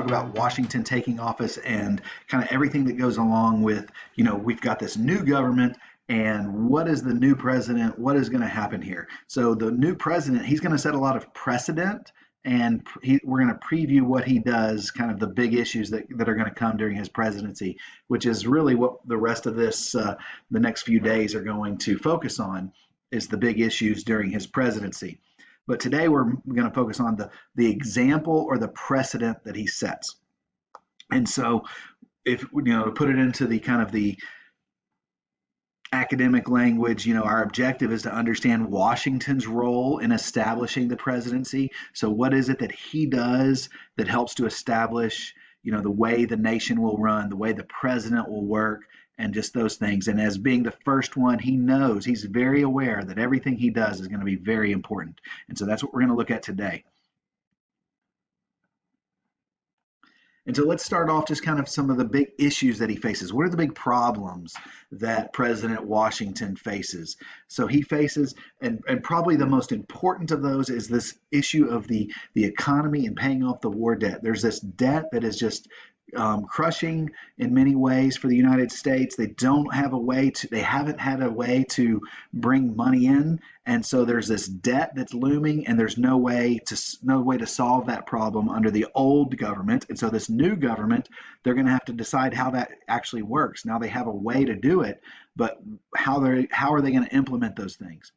about Washington taking office and kind of everything that goes along with, we've got this new government and what is the new president? What is going to happen here? So the new president, he's going to set a lot of precedent, and we're going to preview what he does, kind of the big issues that are going to come during his presidency, which is really what the rest of the next few days are going to focus on, is the big issues during his presidency. But today we're going to focus on the example or the precedent that he sets. And so, if to put it into the kind of the academic language, our objective is to understand Washington's role in establishing the presidency. So what is it that he does that helps to establish, the way the nation will run, the way the president will work, and just those things. And as being the first one, he's very aware that everything he does is going to be very important. And so that's what we're going to look at today. And so let's start off just kind of some of the big issues that he faces. What are the big problems that President Washington faces? So he faces, and probably the most important of those is this issue of the economy and paying off the war debt. There's this debt that is just crushing in many ways for the United States. They haven't had a way to bring money in, and so there's this debt that's looming, and there's no way to solve that problem under the old government. And so this new government, they're going to have to decide how that actually works. Now they have a way to do it, but how are they going to implement those things?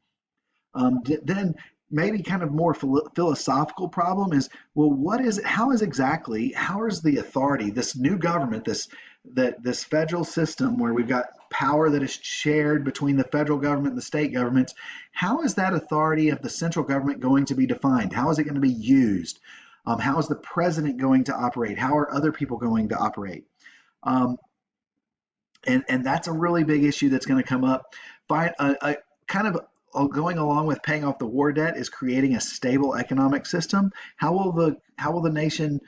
Then maybe kind of more philosophical problem is, well, how is the authority, this new government, this federal system where we've got power that is shared between the federal government and the state governments, how is that authority of the central government going to be defined? How is it going to be used? How is the president going to operate? How are other people going to operate? And that's a really big issue that's going to come up. Going along with paying off the war debt is creating a stable economic system. How will the nation,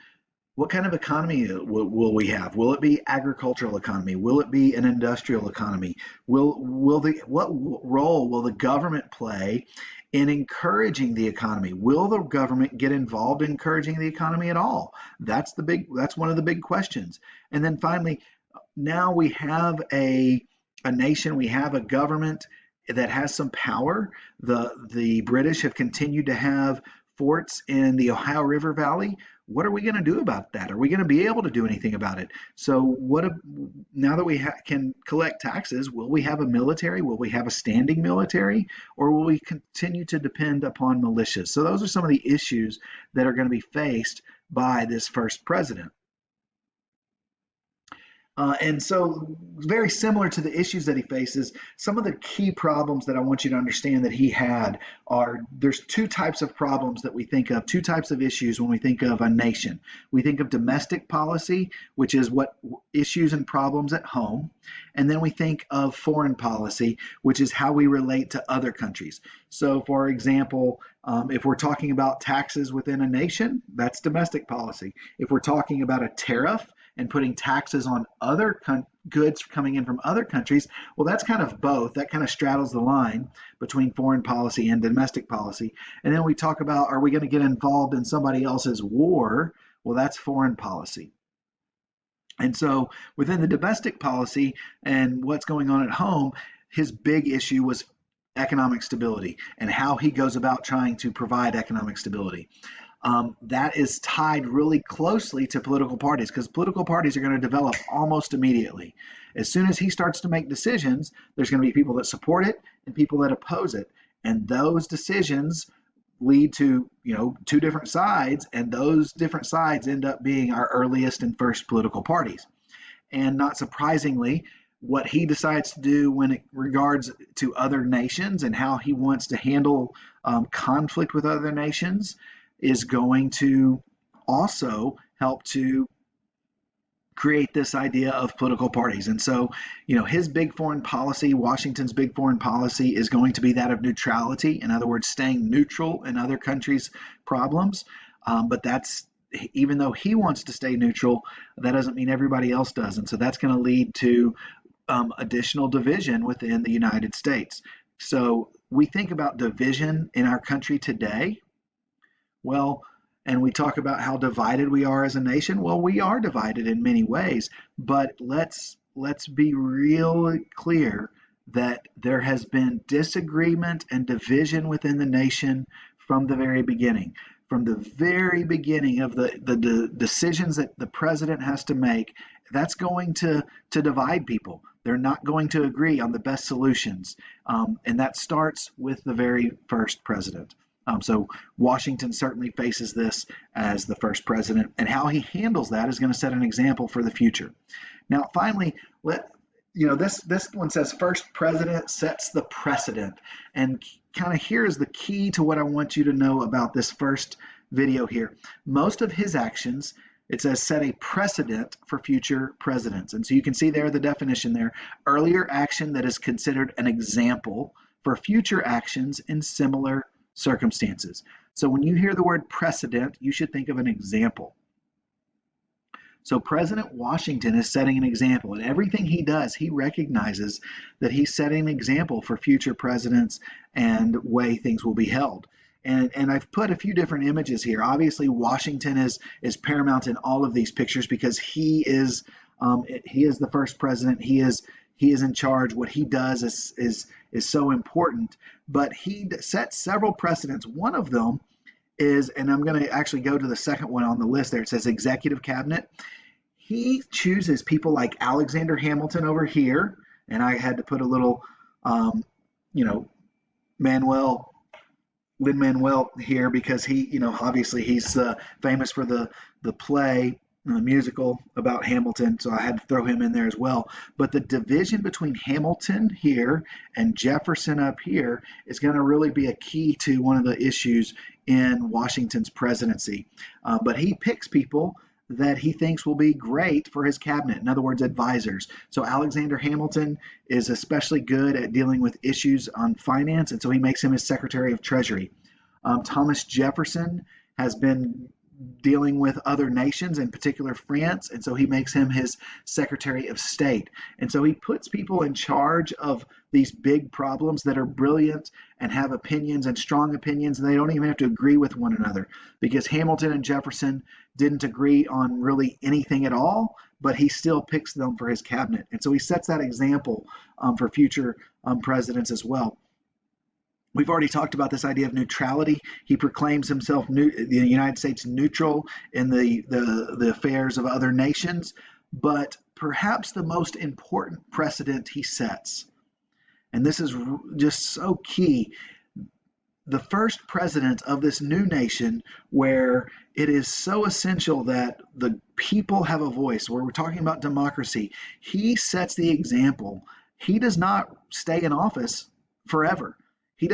what kind of economy will we have? Will it be agricultural economy? Will it be an industrial economy? What role will the government play in encouraging the economy? Will the government get involved in encouraging the economy at all? That's one of the big questions. And then finally, now we have a nation, we have a government that has some power. The British have continued to have forts in the Ohio River Valley. What are we going to do about that? Are we going to be able to do anything about it? So now that we can collect taxes, will we have a military? Will we have a standing military? Or will we continue to depend upon militias? So those are some of the issues that are going to be faced by this first president. And so very similar to the issues that he faces, some of the key problems that I want you to understand that he had there's two types of problems that we think of, two types of issues when we think of a nation. We think of domestic policy, which is what issues and problems at home. And then we think of foreign policy, which is how we relate to other countries. So for example, if we're talking about taxes within a nation, that's domestic policy. If we're talking about a tariff, and putting taxes on other goods coming in from other countries, well, that's kind of both. That kind of straddles the line between foreign policy and domestic policy. And then we talk about, are we going to get involved in somebody else's war? Well, that's foreign policy. And so within the domestic policy and what's going on at home, his big issue was economic stability and how he goes about trying to provide economic stability. That is tied really closely to political parties, because political parties are going to develop almost immediately. As soon as he starts to make decisions, there's going to be people that support it and people that oppose it. And those decisions lead to, two different sides, and those different sides end up being our earliest and first political parties. And not surprisingly, what he decides to do when it regards to other nations and how he wants to handle conflict with other nations is going to also help to create this idea of political parties. And so, his big foreign policy, Washington's big foreign policy, is going to be that of neutrality. In other words, staying neutral in other countries' problems. But that's, even though he wants to stay neutral, that doesn't mean everybody else does. And so that's going to lead to additional division within the United States. So we think about division in our country today. Well, and we talk about how divided we are as a nation. Well, we are divided in many ways, but let's be real clear that there has been disagreement and division within the nation from the very beginning. From the very beginning of the decisions that the president has to make, that's going to divide people. They're not going to agree on the best solutions. And that starts with the very first president. So Washington certainly faces this as the first president, and how he handles that is going to set an example for the future. Now, finally, this one says first president sets the precedent, and kind of here is the key to what I want you to know about this first video here. Most of his actions, it says, set a precedent for future presidents. And so you can see there the definition there. Earlier action that is considered an example for future actions in similar circumstances. So when you hear the word precedent, you should think of an example. So President Washington is setting an example. And everything he does, he recognizes that he's setting an example for future presidents and way things will be held. And I've put a few different images here. Obviously, Washington is paramount in all of these pictures because he is the first president. He is in charge. What he does is so important. But he sets several precedents. One of them is, and I'm going to actually go to the second one on the list there. It says executive cabinet. He chooses people like Alexander Hamilton over here, and I had to put a little, Lin-Manuel here because he, obviously he's famous for the play, the musical about Hamilton, so I had to throw him in there as well. But the division between Hamilton here and Jefferson up here is going to really be a key to one of the issues in Washington's presidency. But he picks people that he thinks will be great for his cabinet. In other words, advisors. So Alexander Hamilton is especially good at dealing with issues on finance, and so he makes him his Secretary of Treasury. Thomas Jefferson has been dealing with other nations, in particular France, and so he makes him his Secretary of State. And so he puts people in charge of these big problems that are brilliant and have opinions and strong opinions, and they don't even have to agree with one another, because Hamilton and Jefferson didn't agree on really anything at all, but he still picks them for his cabinet. And so he sets that example for future presidents as well. We've already talked about this idea of neutrality. He proclaims himself the United States neutral in the affairs of other nations, but perhaps the most important precedent he sets, and this is just so key, the first president of this new nation where it is so essential that the people have a voice, where we're talking about democracy, he sets the example. He does not stay in office forever. He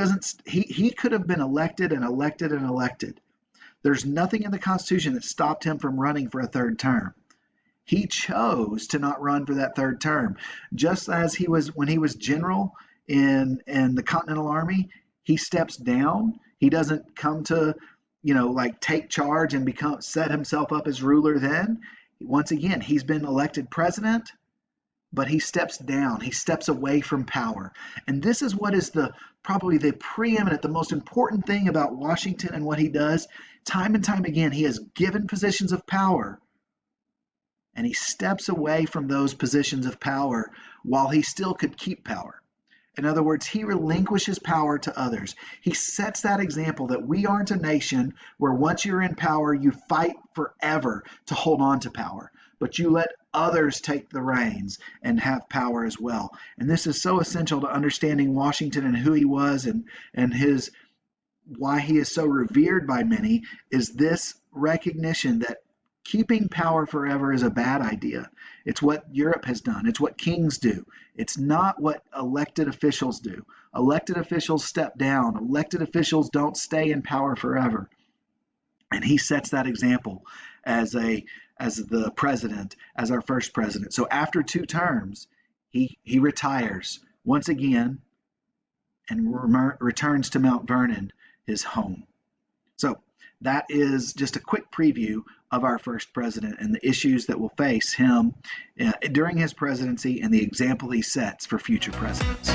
could have been elected and elected and elected. There's nothing in the Constitution that stopped him from running for a third term. He chose to not run for that third term. Set as when he was general in the Continental Army, he steps down. He doesn't come to, take charge and set himself up as ruler then. Once again, he's been elected president, but he steps down. He steps away from power. And this is what is probably the preeminent, the most important thing about Washington and what he does. Time and time again, he has given positions of power, and he steps away from those positions of power while he still could keep power. In other words, he relinquishes power to others. He sets that example that we aren't a nation where once you're in power, you fight forever to hold on to power, but you let others take the reins and have power as well. And this is so essential to understanding Washington and who he was and why he is so revered by many, is this recognition that keeping power forever is a bad idea. It's what Europe has done. It's what kings do. It's not what elected officials do. Elected officials step down. Elected officials don't stay in power forever. And he sets that example as the president, as our first president. So after 2 terms, he retires once again and returns to Mount Vernon, his home. So that is just a quick preview of our first president and the issues that will face him during his presidency and the example he sets for future presidents.